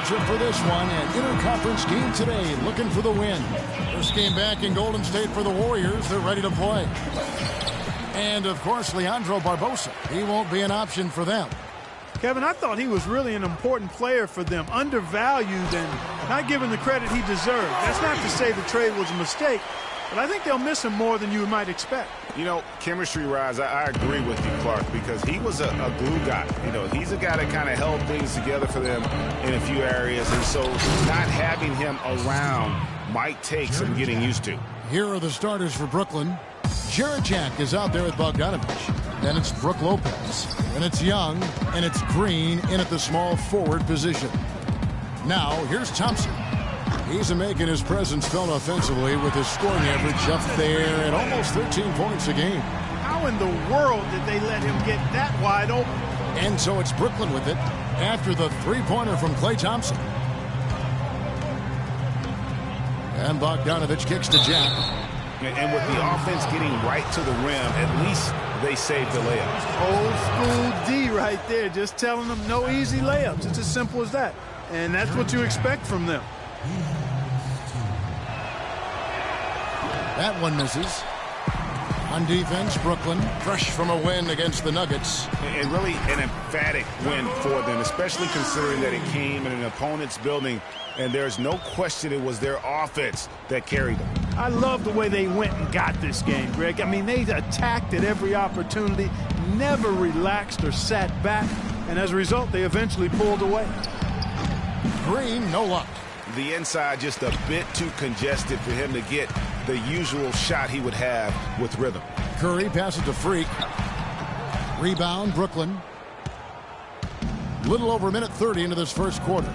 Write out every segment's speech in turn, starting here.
matchup for this one. An interconference game today, looking for the win. First game back in Golden State for the Warriors. They're ready to play. And, of course, Leandro Barbosa. He won't be an option for them. Kevin, I thought he was really an important player for them, undervalued and not given the credit he deserved. That's not to say the trade was a mistake, but I think they'll miss him more than you might expect. You know, chemistry-wise, I agree with you, Clark, because he was a glue guy. You know, he's a guy that kind of held things together for them in a few areas, and so not having him around might take some getting used to. Here are the starters for Brooklyn. Jarrett Jack is out there with Bogdanovich. Then it's Brook Lopez. And it's Young. And it's Green in at the small forward position. Now, here's Thompson. He's making his presence felt offensively with his scoring average up there at almost 13 points a game. How in the world did they let him get that wide open? And so it's Brooklyn with it after the three-pointer from Klay Thompson. And Bogdanovich kicks to Jack. And with the offense getting right to the rim, at least they saved the layups. Old school D right there, just telling them no easy layups. It's as simple as that. And that's what you expect from them. That one misses. On defense, Brooklyn, fresh from a win against the Nuggets. And really an emphatic win for them, especially considering that it came in an opponent's building, and there's no question it was their offense that carried them. I love the way they went and got this game, Greg. I mean, they attacked at every opportunity, never relaxed or sat back, and as a result, they eventually pulled away. Green, no luck. The inside just a bit too congested for him to get the usual shot he would have with rhythm. Curry passes to Freak. Rebound, Brooklyn. Little over a minute 30 into this first quarter.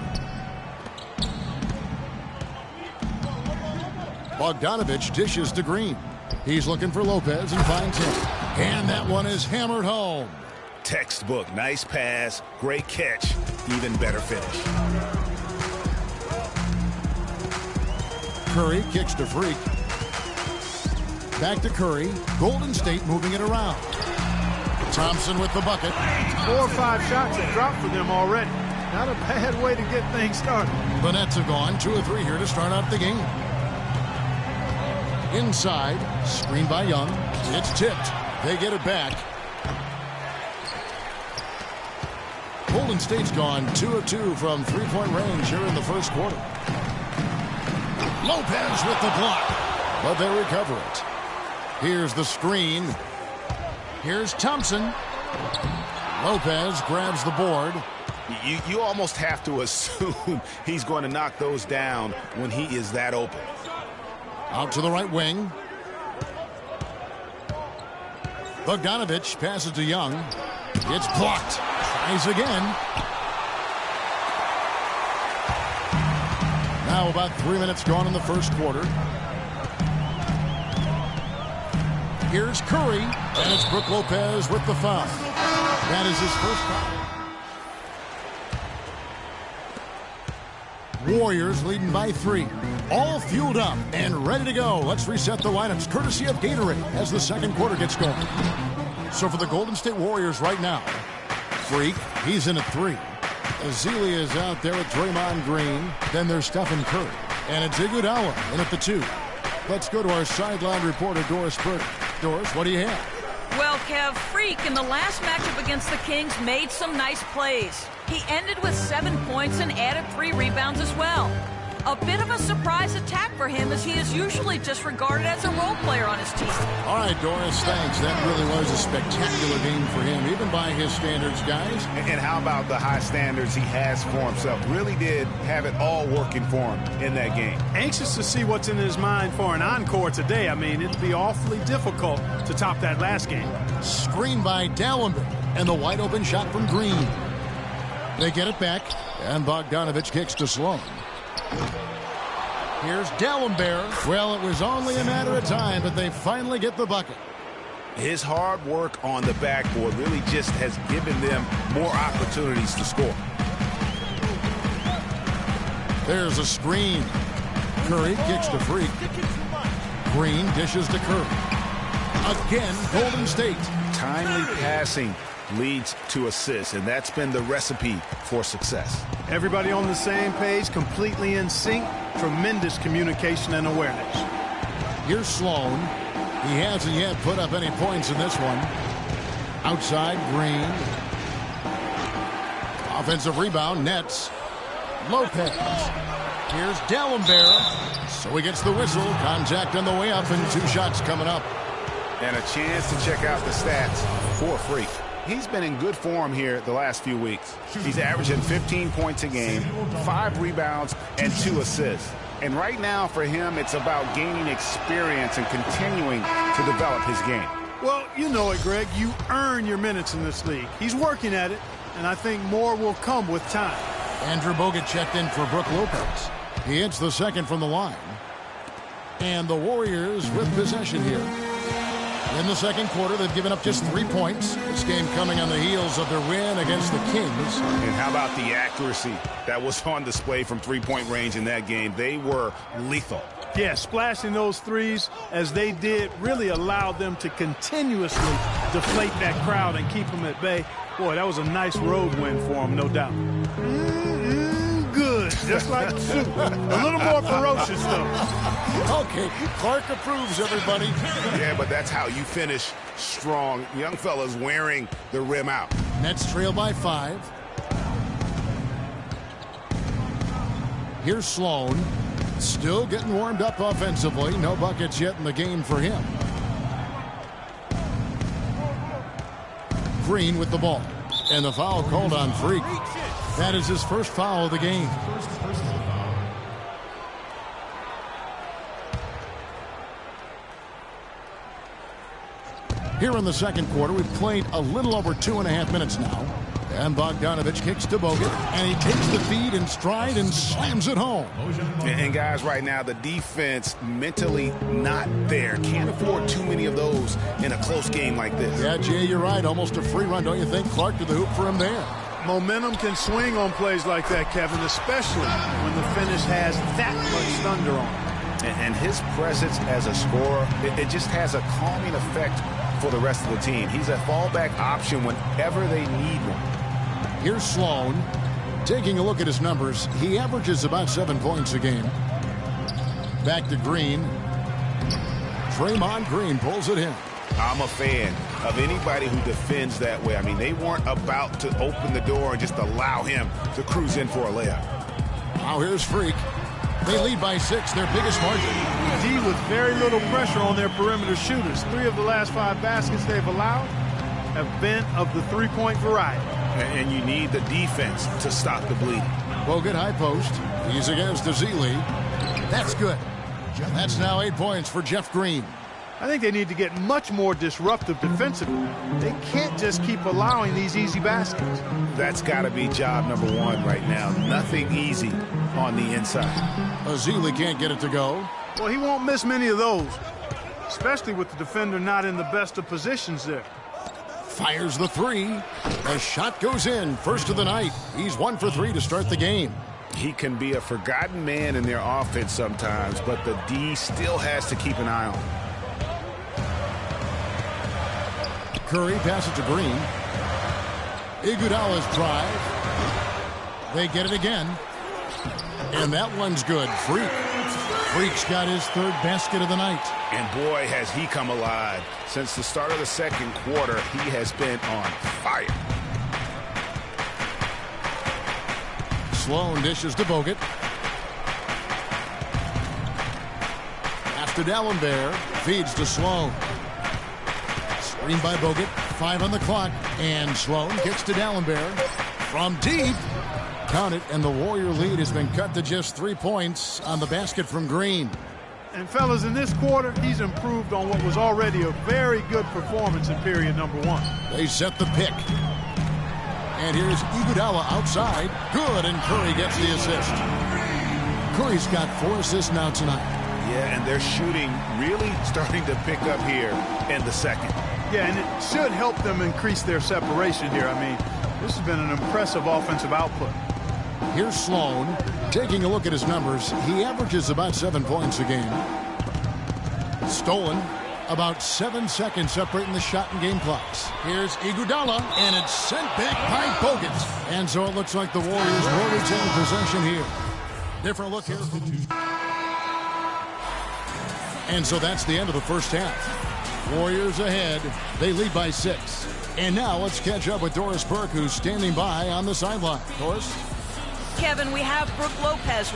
Bogdanovich dishes to Green. He's looking for Lopez and finds him. And that one is hammered home. Textbook. Nice pass. Great catch. Even better finish. Curry kicks to Freak. Back to Curry. Golden State moving it around. Thompson with the bucket. 4 or 5 shots have dropped for them already. Not a bad way to get things started. The Nets have gone 2 or 3 here to start out the game. Inside, screen by Young. It's tipped. They get it back. Golden State's gone 2 of 2 from three-point range here in the first quarter. Lopez with the block, but they recover it. Here's the screen. Here's Thompson. Lopez grabs the board. You almost have to assume he's going to knock those down when he is that open. Out to the right wing. Bogdanovich passes to Young. It's blocked. Tries again. Now about 3 minutes gone in the first quarter. Here's Curry, and it's Brook Lopez with the foul. That is his first foul. Warriors leading by 3. All fueled up and ready to go. Let's reset the lineups courtesy of Gatorade as the second quarter gets going. So for the Golden State Warriors right now, Freak, he's in at 3. Azili is out there with Draymond Green. Then there's Stephen Curry. And it's Iguodala in at the 2. Let's go to our sideline reporter, Doris Burke. Doris, what do you have? Well, Kev, Freak in the last matchup against the Kings made some nice plays. He ended with 7 points and added 3 rebounds as well. A bit of a surprise attack for him, as he is usually just regarded as a role player on his team. All right, Doris, thanks. That really was a spectacular game for him, even by his standards, guys. And how about the high standards he has for himself? Really did have it all working for him in that game. Anxious to see what's in his mind for an encore today. I mean, it'd be awfully difficult to top that last game. Screen by Dallenberg, and the wide open shot from Green. They get it back, and Bogdanovich kicks to Sloan. Here's Dallenberg. Well, it was only a matter of time, but they finally get the bucket. His hard work on the backboard really just has given them more opportunities to score. There's a screen. Curry kicks to Freak. Green dishes to Curry. Again, Golden State. Timely passing leads to assists, and that's been the recipe for success. Everybody on the same page, completely in sync. Tremendous communication and awareness. Here's Sloan. He hasn't yet put up any points in this one. Outside, Green. Offensive rebound, Nets. Lopez. Here's D'Alembert. So he gets the whistle. Contact on the way up, and 2 shots coming up. And a chance to check out the stats for Freak. He's been in good form here the last few weeks. He's averaging 15 points a game, 5 rebounds, and 2 assists. And right now for him, it's about gaining experience and continuing to develop his game. Well, you know it, Greg. You earn your minutes in this league. He's working at it, and I think more will come with time. Andrew Bogut checked in for Brook Lopez. He hits the second from the line. And the Warriors with possession here. In the second quarter, they've given up just 3 points. This game coming on the heels of their win against the Kings. And how about the accuracy that was on display from three-point range in that game? They were lethal. Yeah, splashing those threes as they did really allowed them to continuously deflate that crowd and keep them at bay. Boy, that was a nice road win for them, no doubt. Good, just like soup. A little more ferocious, though. Okay, Clark approves, everybody. Yeah, but that's how you finish strong. Young fellas wearing the rim out. Nets trail by 5. Here's Sloan. Still getting warmed up offensively. No buckets yet in the game for him. Green with the ball. And the foul called on Freak. That is his first foul of the game. Here in the second quarter, we've played a little over 2.5 minutes now. And Bogdanovich kicks to Bogut, and he takes the feed in stride and slams it home. And guys, right now, the defense mentally not there. Can't afford too many of those in a close game like this. Yeah, Jay, you're right. Almost a free run, don't you think? Clark to the hoop for him there. Momentum can swing on plays like that, Kevin, especially when the finish has that much thunder on it. And his presence as a scorer, it just has a calming effect for the rest of the team. He's a fallback option whenever they need one. Here's Sloan. Taking a look at his numbers, he averages about 7 points a game. Back to Green. Draymond Green pulls it in. I'm a fan of anybody who defends that way. I mean, they weren't about to open the door and just allow him to cruise in for a layup. Now here's Freak. They lead by 6, their biggest margin. D with very little pressure on their perimeter shooters. 3 of the last 5 baskets they've allowed have been of the three-point variety. And you need the defense to stop the bleeding. Bogut high post. He's against Azili. That's good. That's now 8 points for Jeff Green. I think they need to get much more disruptive defensively. They can't just keep allowing these easy baskets. That's got to be job number 1 right now. Nothing easy on the inside. Azili can't get it to go. Well, he won't miss many of those, especially with the defender not in the best of positions there. Fires the 3. The shot goes in. First of the night. He's 1 for 3 to start the game. He can be a forgotten man in their offense sometimes, but the D still has to keep an eye on him. Curry passes to Green. Iguodala's drive. They get it again. And that one's good. Freak's got his 3rd basket of the night. And boy, has he come alive. Since the start of the second quarter, he has been on fire. Sloan dishes to Bogut. Pass to D'Alembert. Feeds to Sloan. Screen by Bogut. 5 on the clock. And Sloan kicks to D'Alembert. From deep. Count it, and the Warrior lead has been cut to just 3 points on the basket from Green. And fellas, in this quarter, he's improved on what was already a very good performance in period number 1. They set the pick. And here's Iguodala outside. Good, and Curry gets the assist. Curry's got 4 assists now tonight. Yeah, and their shooting really starting to pick up here in the second. Yeah, and it should help them increase their separation here. I mean, this has been an impressive offensive output. Here's Sloan. Taking a look at his numbers, he averages about 7 points a game. Stolen. About 7 seconds separating the shot and game clocks. Here's Iguodala, and it's sent back by Bogut. And so it looks like the Warriors will retain possession here. Different look here. And so that's the end of the first half. Warriors ahead. They lead by 6. And now let's catch up with Doris Burke, who's standing by on the sideline. Doris? Kevin, we have Brooke Lopez.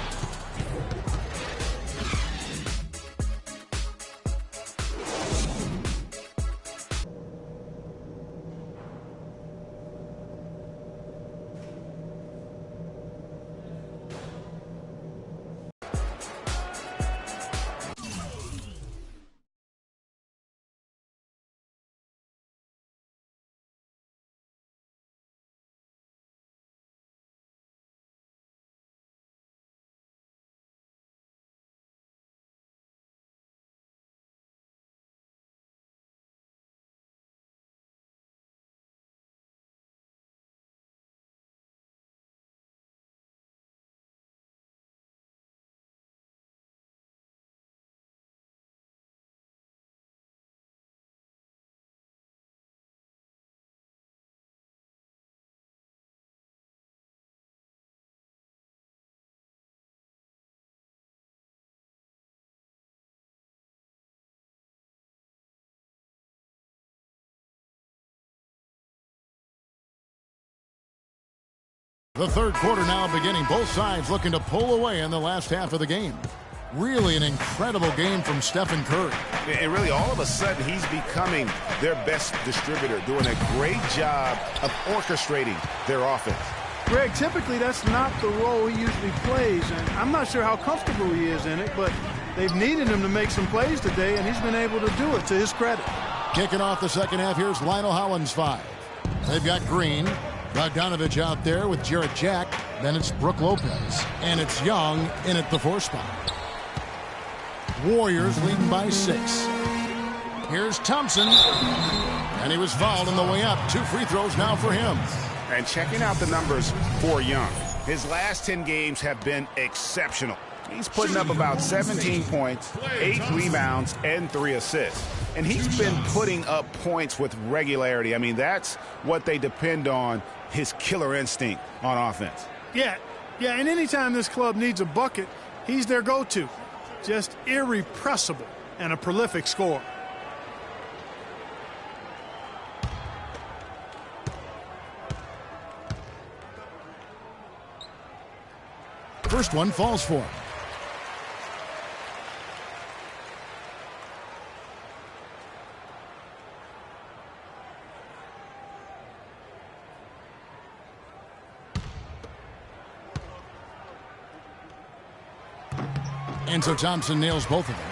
The third quarter now beginning. Both sides looking to pull away in the last half of the game. Really an incredible game from Stephen Curry. And really, all of a sudden, he's becoming their best distributor, doing a great job of orchestrating their offense. Greg, typically that's not the role he usually plays, and I'm not sure how comfortable he is in it, but they've needed him to make some plays today, and he's been able to do it to his credit. Kicking off the second half, here's Lionel Hollins 5. They've got Green. Bogdanovich out there with Jarrett Jack. Then it's Brooke Lopez. And it's Young in at the 4 spot. Warriors leading by 6. Here's Thompson. And he was fouled on the way up. 2 free throws now for him. And checking out the numbers for Young. His last 10 games have been exceptional. He's putting up about 17 points, 8 rebounds, and 3 assists. And he's been putting up points with regularity. I mean, that's what they depend on, his killer instinct on offense. Yeah, and anytime this club needs a bucket, he's their go-to. Just irrepressible and a prolific scorer. First one falls for him. And so Thompson nails both of them.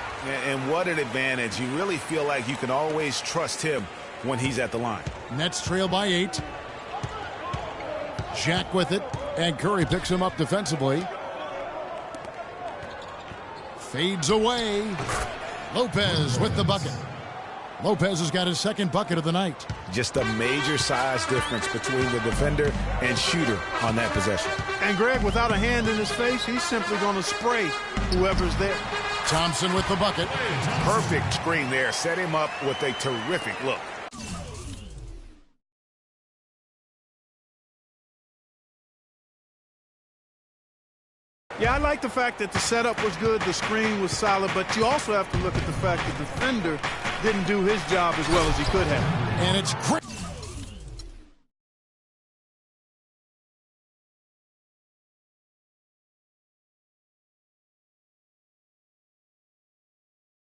And what an advantage. You really feel like you can always trust him when he's at the line. Nets trail by 8. Jack with it. And Curry picks him up defensively. Fades away. Lopez with the bucket. Lopez has got his second bucket of the night. Just a major size difference between the defender and shooter on that possession. And Greg, without a hand in his face, he's simply going to spray whoever's there. Thompson with the bucket. Perfect screen there. Set him up with a terrific look. Yeah, I like the fact that the setup was good, the screen was solid, but you also have to look at the fact the defender didn't do his job as well as he could have. And it's great.